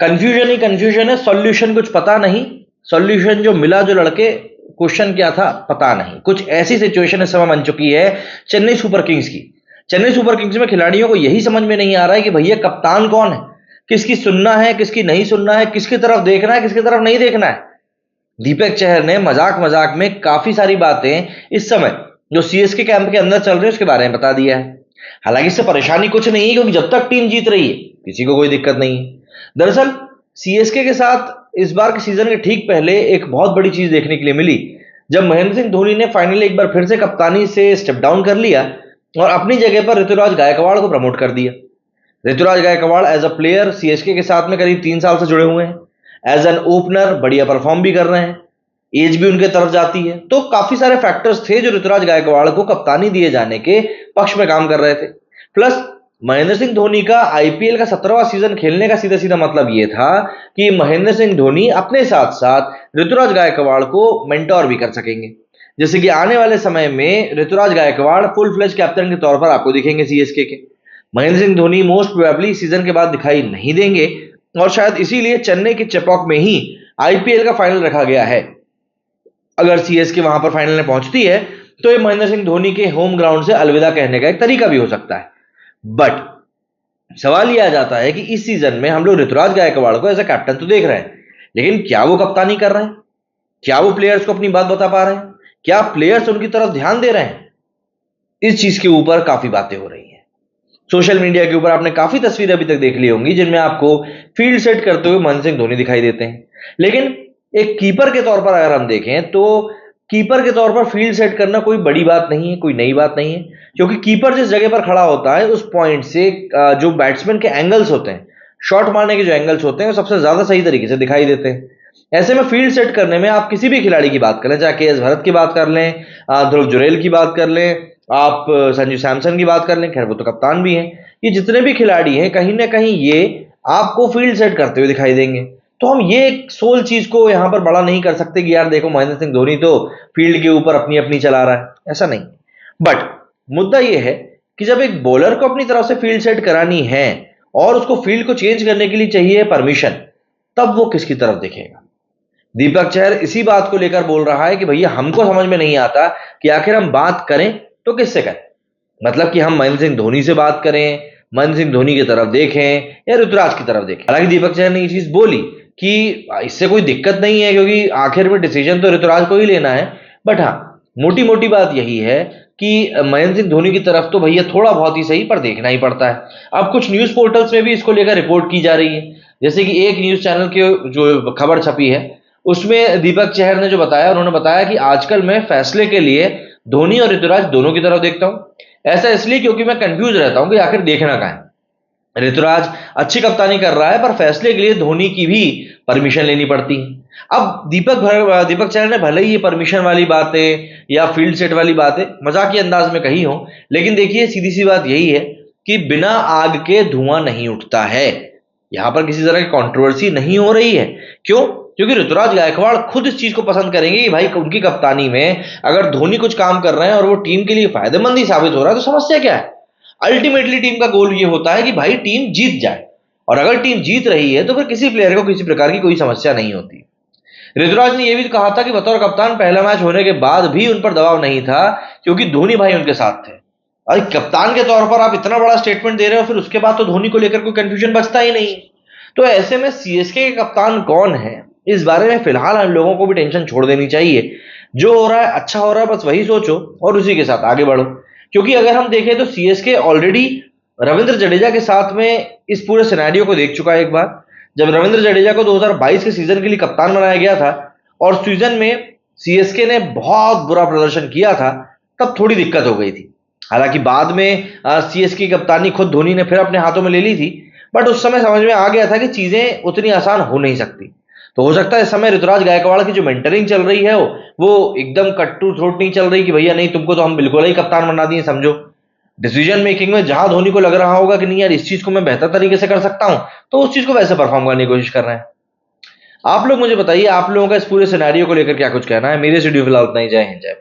Confusion ही confusion है, solution कुछ पता नहीं। सॉल्यूशन जो मिला जो लड़के, क्वेश्चन क्या था पता नहीं। कुछ ऐसी सिचुएशन इस समय बन चुकी है चेन्नई सुपर किंग्स की। चेन्नई सुपर किंग्स में खिलाड़ियों को यही समझ में नहीं आ रहा है कि भैया कप्तान कौन है, किसकी सुनना है किसकी नहीं सुनना है, किसकी तरफ देखना है किसकी तरफ नहीं देखना है। दीपक चहर ने मजाक मजाक में काफी सारी बातें इस समय जो सीएसके कैंप के अंदर चल रही है उसके बारे में बता दिया है। हालांकि इससे परेशानी कुछ नहीं है क्योंकि जब तक टीम जीत रही है किसी को कोई दिक्कत नहीं है। दरअसल सीएसके के साथ इस बार के सीजन के ठीक पहले एक बहुत बड़ी चीज देखने के लिए मिली, जब महेंद्र सिंह धोनी ने फाइनली एक बार फिर से कप्तानी से स्टेप डाउन कर लिया और अपनी जगह पर ऋतुराज गायकवाड़ को प्रमोट कर दिया। Ruturaj Gaikwad as a player CSK के साथ में करीब 3 साल से जुड़े हुए हैं। एज एन ओपनर बढ़िया परफॉर्म भी कर रहे हैं, एज भी उनके तरफ जाती है, तो काफी सारे फैक्टर्स थे जो ऋतुराज गायकवाड़ को कप्तानी दिए जाने के पक्ष में काम कर रहे थे। प्लस महेंद्र सिंह धोनी का आईपीएल का 17वां सीजन खेलने का सीधा सीधा मतलब यह था कि महेंद्र सिंह धोनी अपने साथ साथ ऋतुराज गायकवाड़ को मेंटोर भी कर सकेंगे। जैसे कि आने वाले समय में Ruturaj Gaikwad full fledge captain के तौर पर आपको दिखेंगे सीएसके के। Mahendra Singh Dhoni most probably season के बाद दिखाई नहीं देंगे और शायद इसीलिए चेन्नई के चेपॉक में ही आईपीएल का फाइनल रखा गया है। अगर सीएसके वहां पर फाइनल में पहुंचती है तो ये महेंद्र सिंह धोनी के होम ग्राउंड से अलविदा कहने का एक तरीका भी हो सकता है। बट सवाल यह आ जाता है कि इस सीजन में हम लोग ऋतुराज गायकवाड़ को एज अ कैप्टन तो देख रहे हैं, लेकिन क्या वो कप्तानी कर रहे हैं, क्या वो प्लेयर्स को अपनी बात बता पा रहे हैं, क्या प्लेयर्स उनकी तरफ ध्यान दे रहे हैं? इस चीज के ऊपर काफी बातें हो रही हैं। सोशल मीडिया के ऊपर आपने काफी तस्वीरें अभी तक देख ली होंगी जिनमें आपको फील्ड सेट करते हुए महेंद्र सिंह धोनी दिखाई देते हैं। लेकिन एक कीपर के तौर पर अगर हम देखें तो कीपर के तौर पर फील्ड सेट करना कोई बड़ी बात नहीं है, कोई नई बात नहीं है, क्योंकि कीपर जिस जगह पर खड़ा होता है उस पॉइंट से जो बैट्समैन के एंगल्स होते हैं, शॉट मारने के जो एंगल्स होते हैं वो सबसे ज्यादा सही तरीके से दिखाई देते हैं। ऐसे में फील्ड सेट करने में आप किसी भी खिलाड़ी की बात कर लें, चाहे के.एस. भरत की बात कर लें, ध्रुव जुरैल की बात कर लें, आप संजू सैमसन की बात कर लें, खैर वो तो कप्तान भी हैं, ये जितने भी खिलाड़ी हैं कहीं ना कहीं ये आपको फील्ड सेट करते हुए दिखाई देंगे। तो हम ये एक सोल चीज को यहां पर बड़ा नहीं कर सकते कि यार देखो महेंद्र सिंह धोनी तो फील्ड के ऊपर अपनी अपनी चला रहा है, ऐसा नहीं। बट मुद्दा यह है कि जब एक बॉलर को अपनी तरफ से फील्ड सेट करानी है और उसको फील्ड को चेंज करने के लिए चाहिए परमिशन, तब वो किसकी तरफ देखेगा? दीपक चहर इसी बात को लेकर बोल रहा है कि भैया हमको समझ में नहीं आता कि आखिर हम बात करें तो किससे करें, मतलब कि हम महेंद्र सिंह धोनी से बात करें, महेंद्र सिंह धोनी की तरफ देखें या ऋतुराज की तरफ देखें। हालांकि दीपक चहर ने ये चीज बोली कि इससे कोई दिक्कत नहीं है क्योंकि आखिर में डिसीजन तो ऋतुराज को ही लेना है। बट हाँ, मोटी मोटी बात यही है कि महेंद्र सिंह धोनी की तरफ तो भैया थोड़ा बहुत ही सही पर देखना ही पड़ता है। अब कुछ न्यूज पोर्टल्स में भी इसको लेकर रिपोर्ट की जा रही है, जैसे कि एक न्यूज चैनल के जो खबर छपी है उसमें दीपक चहर ने जो बताया, उन्होंने बताया कि आजकल मैं फैसले के लिए धोनी और ऋतुराज दोनों की तरफ देखता हूं। ऐसा इसलिए क्योंकि मैं कंफ्यूज रहता हूं कि आखिर देखना कहां है। ऋतुराज अच्छी कप्तानी कर रहा है पर फैसले के लिए धोनी की भी परमिशन लेनी पड़ती है। अब दीपक चहर ने भले ही ये परमिशन वाली बातें या फील्ड सेट वाली बातें मजाकिया अंदाज में कही हो, लेकिन देखिए सीधी सी बात यही है कि बिना आग के धुआं नहीं उठता है। यहां पर किसी तरह की कंट्रोवर्सी नहीं हो रही है। क्यों? क्योंकि ऋतुराज गायकवाड़ खुद इस चीज को पसंद करेंगे कि भाई उनकी कप्तानी में अगर धोनी कुछ काम कर रहे हैं और वो टीम के लिए फायदेमंद ही साबित हो रहा है तो समस्या क्या है? अल्टीमेटली टीम का गोल ये होता है कि भाई टीम जीत जाए, और अगर टीम जीत रही है तो फिर किसी प्लेयर को किसी प्रकार की कोई समस्या नहीं होती। ऋतुराज ने यह भी कहा था कि बतौर कप्तान पहला मैच होने के बाद भी उन पर दबाव नहीं था क्योंकि धोनी भाई उनके साथ थे। अरे कप्तान के तौर पर आप इतना बड़ा स्टेटमेंट दे रहे हो फिर उसके बाद तो धोनी को लेकर कोई कंफ्यूजन बचता ही नहीं। तो ऐसे में सीएसके के कप्तान कौन है इस बारे में फिलहाल हम लोगों को भी टेंशन छोड़ देनी चाहिए। जो हो रहा है अच्छा हो रहा है, बस वही सोचो और उसी के साथ आगे बढ़ो। क्योंकि अगर हम देखें तो सीएसके ऑलरेडी रविंद्र जडेजा के साथ में इस पूरे सिनेरियो को देख चुका है। एक बार जब रविंद्र जडेजा को 2022 के सीजन के लिए कप्तान बनाया गया था और सीजन में सीएसके ने बहुत बुरा प्रदर्शन किया था, तब थोड़ी दिक्कत हो गई थी। हालांकि बाद में सीएसके की कप्तानी खुद धोनी ने फिर अपने हाथों में ले ली थी, बट उस समय समझ में आ गया था कि चीजें उतनी आसान हो नहीं सकती। तो हो सकता है इस समय ऋतुराज गायकवाड़ की जो मेंटरिंग चल रही है वो एकदम कट टू थ्रोट नहीं चल रही कि भैया नहीं तुमको तो हम बिल्कुल ही कप्तान बना दिए। समझो डिसीजन मेकिंग में जहां धोनी को लग रहा होगा कि नहीं यार इस चीज को मैं बेहतर तरीके से कर सकता हूं, तो उस चीज को वैसे परफॉर्म करने की कोशिश कर रहे हैं। आप लोग मुझे बताइए, आप लोगों का इस पूरे सिनेरियो को लेकर क्या कुछ कहना है। मेरे स्टूडियो फिलहाल उतना ही। जय हिंद, जय भारत।